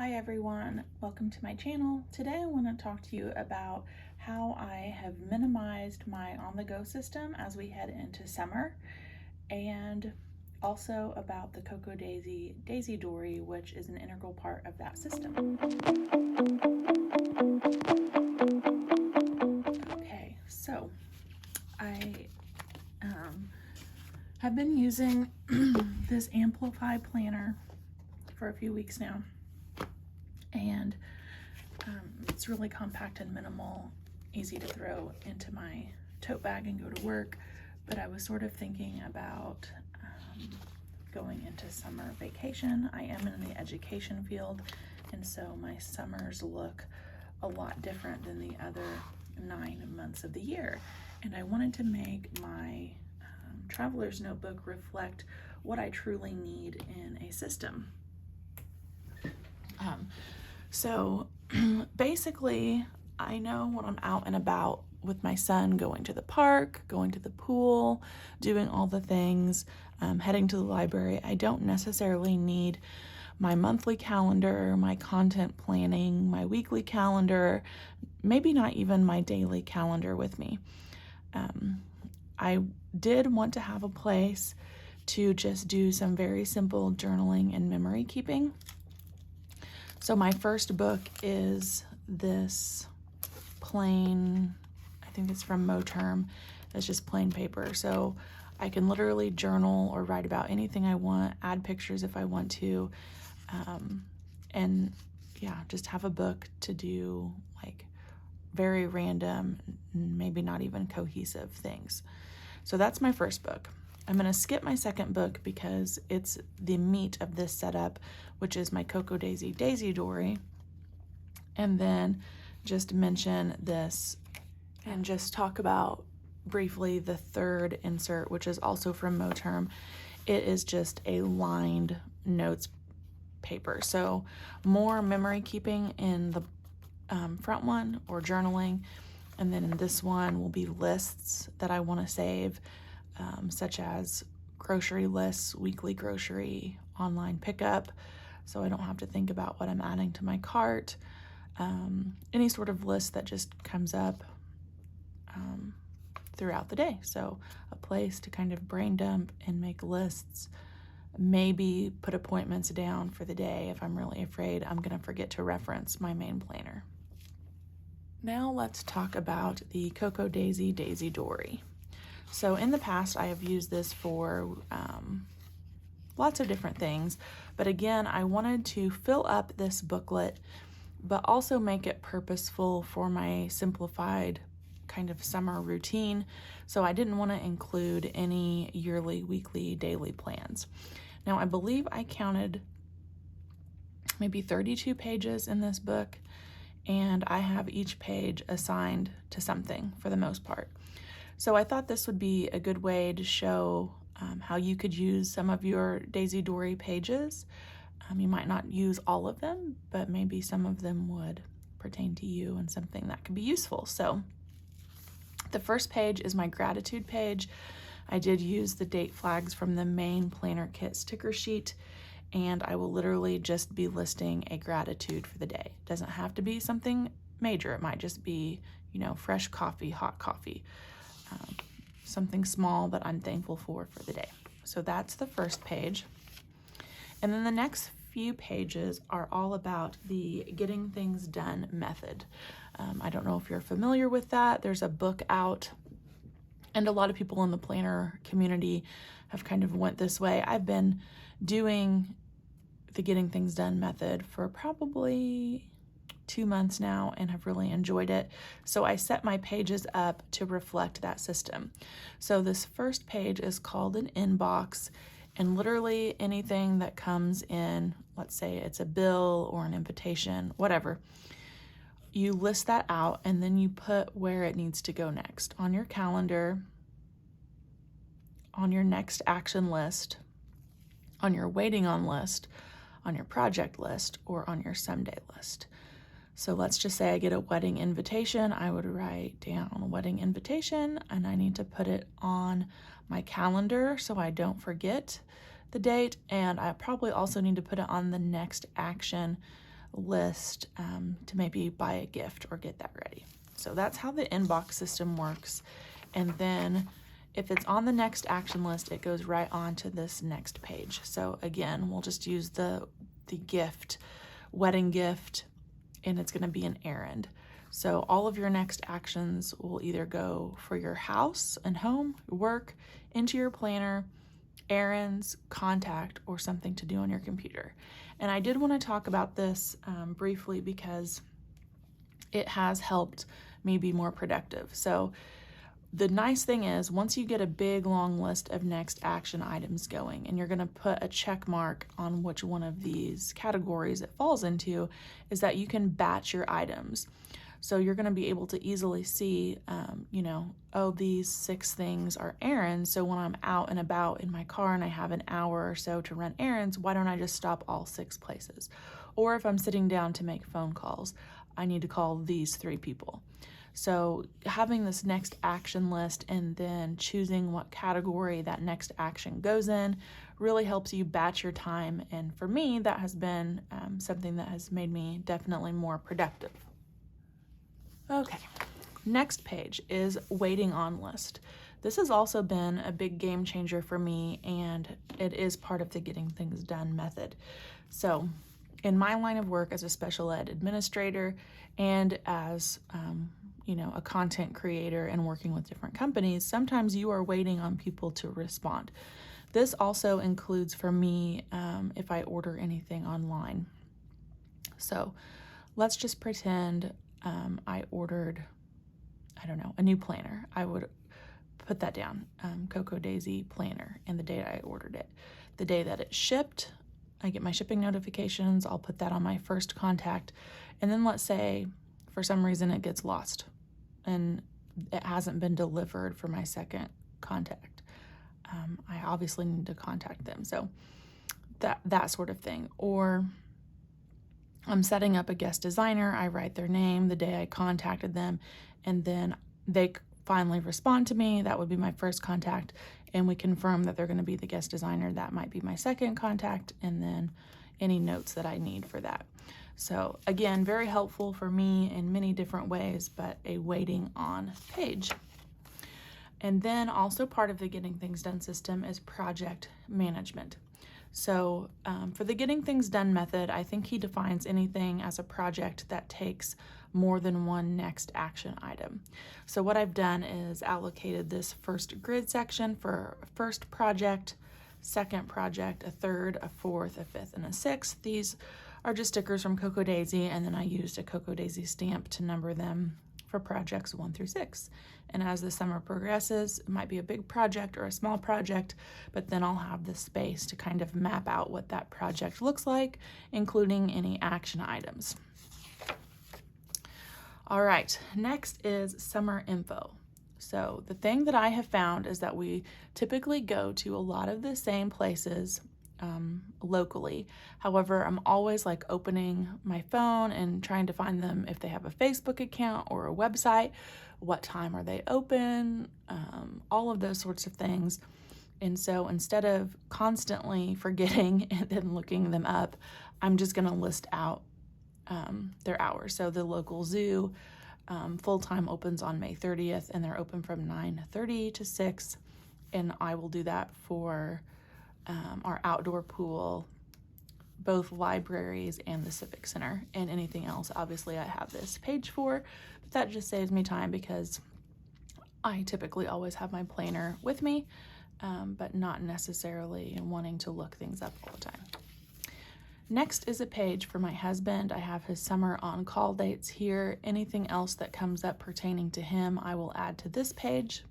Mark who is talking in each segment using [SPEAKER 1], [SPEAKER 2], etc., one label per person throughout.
[SPEAKER 1] Hi everyone, welcome to my channel. Today I want to talk to you about how I have minimized my on-the-go system as we head into summer, and also about the Cocoa Daisy Dory, which is an integral part of that system. Okay, so I have been using this Amplify planner for a few weeks now, and it's really compact and minimal, easy to throw into my tote bag and go to work. But I was sort of thinking about going into summer vacation. I am in the education field, and so my summers look a lot different than the other 9 months of the year. And I wanted to make my traveler's notebook reflect what I truly need in a system. So basically, I know when I'm out and about with my son, going to the park, going to the pool, doing all the things, heading to the library, I don't necessarily need my monthly calendar, my content planning, my weekly calendar, maybe not even my daily calendar with me. I did want to have a place to just do some very simple journaling and memory keeping. So my first book is this plain, I think it's from Moterm, it's just plain paper. So I can literally journal or write about anything I want, add pictures if I want to, and yeah, just have a book to do like very random, maybe not even cohesive things. So that's my first book. I'm going to skip my second book because it's the meat of this setup, which is my Cocoa Daisy Dory, and then just mention this and just talk about briefly the third insert, which is also from Moterm. It is just a lined notes paper. So more memory keeping in the front one, or journaling, and then in this one will be lists that I want to save, such as grocery lists, weekly grocery, online pickup, so I don't have to think about what I'm adding to my cart, any sort of list that just comes up throughout the day. So a place to kind of brain dump and make lists, maybe put appointments down for the day if I'm really afraid I'm going to forget to reference my main planner. Now let's talk about the Cocoa Daisy Dory. So in the past, I have used this for lots of different things, but again, I wanted to fill up this booklet, but also make it purposeful for my simplified kind of summer routine. So I didn't want to include any yearly, weekly, daily plans. Now, I believe I counted maybe 32 pages in this book, and I have each page assigned to something for the most part. So I thought this would be a good way to show how you could use some of your Daisy Dory pages. You might not use all of them, but maybe some of them would pertain to you and something that could be useful. So the first page is my gratitude page. I did use the date flags from the main planner kit sticker sheet, and I will literally just be listing a gratitude for the day. It doesn't have to be something major. It might just be, fresh coffee, hot coffee, something small that I'm thankful for the day. So that's the first page. And then the next few pages are all about the Getting Things Done method. I don't know if you're familiar with that. There's a book out, and a lot of people in the planner community have kind of went this way. I've been doing the Getting Things Done method for probably 2 months now and have really enjoyed it. So I set my pages up to reflect that system. So this first page is called an inbox, and literally anything that comes in, let's say it's a bill or an invitation, whatever, you list that out and then you put where it needs to go next on your calendar, on your next action list, on your waiting on list, on your project list, or on your someday list. So let's just say I get a wedding invitation. I would write down wedding invitation, and I need to put it on my calendar so I don't forget the date. And I probably also need to put it on the next action list to maybe buy a gift or get that ready. So that's how the inbox system works. And then if it's on the next action list, it goes right on to this next page. So again, we'll just use the gift, wedding gift, and it's going to be an errand. So all of your next actions will either go for your house and home, work, into your planner, errands, contact, or something to do on your computer. And I did want to talk about this briefly because it has helped me be more productive. So the nice thing is, once you get a big long list of next action items going, and you're going to put a check mark on which one of these categories it falls into, is that you can batch your items. So you're going to be able to easily see, oh, these 6 things are errands. So when I'm out and about in my car and I have an hour or so to run errands, why don't I just stop all 6 places? Or if I'm sitting down to make phone calls, I need to call these 3 people. So having this next action list and then choosing what category that next action goes in really helps you batch your time. And for me, that has been something that has made me definitely more productive. Okay, next page is waiting on list. This has also been a big game changer for me, and it is part of the Getting Things Done method. So in my line of work as a special ed administrator and as a content creator and working with different companies, sometimes you are waiting on people to respond. This also includes for me if I order anything online. So let's just pretend I ordered, a new planner. I would put that down, Cocoa Daisy planner, and the date I ordered it. The day that it shipped, I get my shipping notifications. I'll put that on my first contact. And then let's say for some reason it gets lost and it hasn't been delivered for my second contact. I obviously need to contact them. So that sort of thing. Or I'm setting up a guest designer. I write their name the day I contacted them, and then they finally respond to me. That would be my first contact, and we confirm that they're going to be the guest designer. That might be my second contact, and then any notes that I need for that. So again, very helpful for me in many different ways, but a waiting on page. And then also part of the Getting Things Done system is project management. So for the Getting Things Done method, I think he defines anything as a project that takes more than one next action item. So what I've done is allocated this first grid section for first project, second project, a third, a fourth, a fifth, and a sixth. These are just stickers from Cocoa Daisy, and then I used a Cocoa Daisy stamp to number them for projects 1 through 6. And as the summer progresses, it might be a big project or a small project, but then I'll have the space to kind of map out what that project looks like, including any action items. All right, next is summer info. So the thing that I have found is that we typically go to a lot of the same places locally. However, I'm always opening my phone and trying to find them if they have a Facebook account or a website, what time are they open, all of those sorts of things. And so instead of constantly forgetting and then looking them up, I'm just going to list out their hours. So the local zoo full-time opens on May 30th, and they're open from 9:30 to 6. And I will do that for our outdoor pool, both libraries and the Civic Center, and anything else. Obviously, I have this page for, but that just saves me time because I typically always have my planner with me, but not necessarily wanting to look things up all the time. Next is a page for my husband. I have his summer on-call dates here. Anything else that comes up pertaining to him, I will add to this page.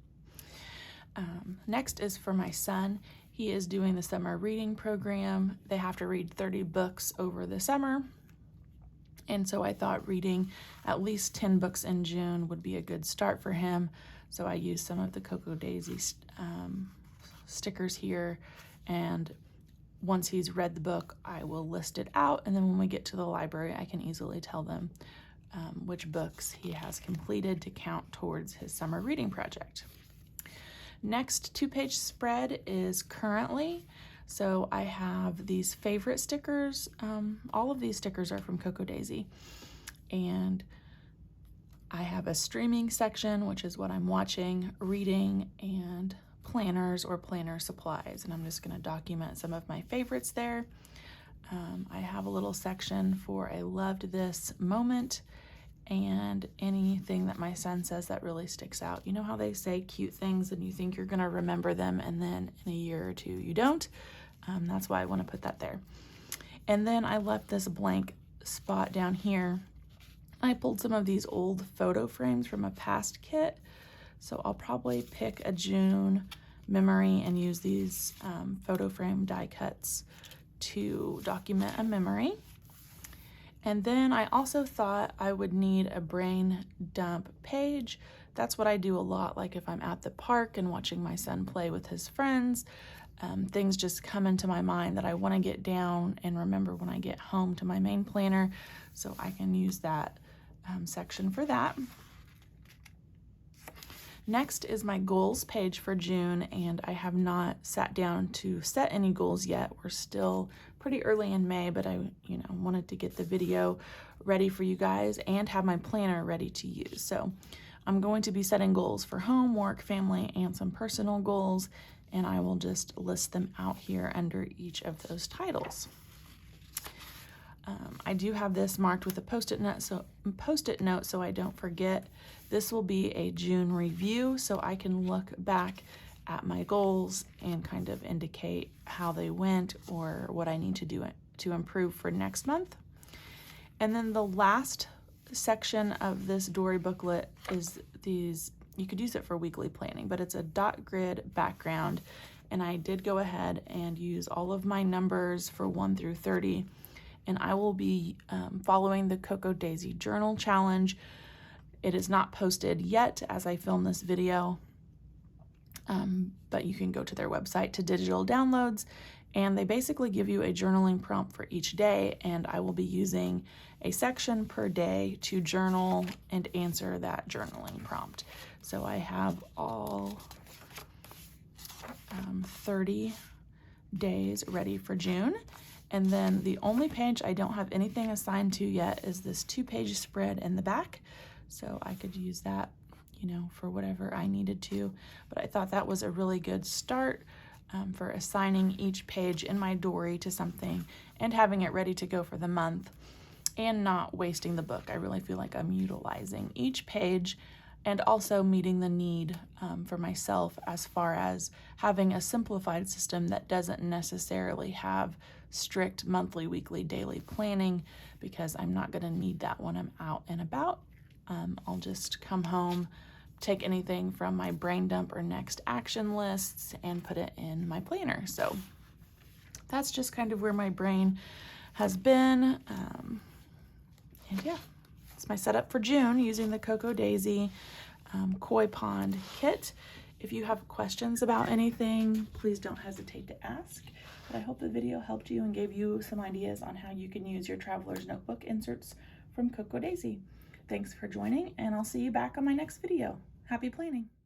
[SPEAKER 1] Next is for my son. He is doing the summer reading program. They have to read 30 books over the summer. And so I thought reading at least 10 books in June would be a good start for him. So I used some of the Cocoa Daisy stickers here, and once he's read the book, I will list it out, and then when we get to the library, I can easily tell them which books he has completed to count towards his summer reading project. Next 2-page spread is currently. So I have these favorite stickers. All of these stickers are from Cocoa Daisy. And I have a streaming section, which is what I'm watching, reading, and planners or planner supplies. And I'm just going to document some of my favorites there. I have a little section for I loved this moment and anything that my son says that really sticks out. You know how they say cute things and you think you're going to remember them and then in a year or two you don't? That's why I want to put that there. And then I left this blank spot down here. I pulled some of these old photo frames from a past kit. So I'll probably pick a June memory and use these photo frame die cuts to document a memory. And then I also thought I would need a brain dump page. That's what I do a lot, like if I'm at the park and watching my son play with his friends, things just come into my mind that I want to get down and remember when I get home to my main planner, so I can use that section for that. Next is my goals page for June, and I have not sat down to set any goals yet. We're still pretty early in May, but I wanted to get the video ready for you guys and have my planner ready to use. So I'm going to be setting goals for home, work, family, and some personal goals, and I will just list them out here under each of those titles. I do have this marked with a post-it note so I don't forget. This will be a June review, so I can look back at my goals and kind of indicate how they went or what I need to do to improve for next month. And then the last section of this Dory booklet is these, you could use it for weekly planning, but it's a dot grid background, and I did go ahead and use all of my numbers for 1 through 30. And I will be following the Cocoa Daisy Journal Challenge. It is not posted yet as I film this video, but you can go to their website to digital downloads, and they basically give you a journaling prompt for each day, and I will be using a section per day to journal and answer that journaling prompt. So I have all 30 days ready for June. And then the only page I don't have anything assigned to yet is this 2-page spread in the back. So I could use that, for whatever I needed to. But I thought that was a really good start for assigning each page in my Dory to something and having it ready to go for the month and not wasting the book. I really feel like I'm utilizing each page and also meeting the need for myself as far as having a simplified system that doesn't necessarily have strict monthly, weekly, daily planning, because I'm not going to need that when I'm out and about. I'll just come home, take anything from my brain dump or next action lists and put it in my planner. So that's just kind of where my brain has been. And yeah, it's my setup for June using the Cocoa Daisy Koi Pond kit. If you have questions about anything, please don't hesitate to ask. But I hope the video helped you and gave you some ideas on how you can use your Traveler's Notebook inserts from Cocoa Daisy. Thanks for joining, and I'll see you back on my next video. Happy planning!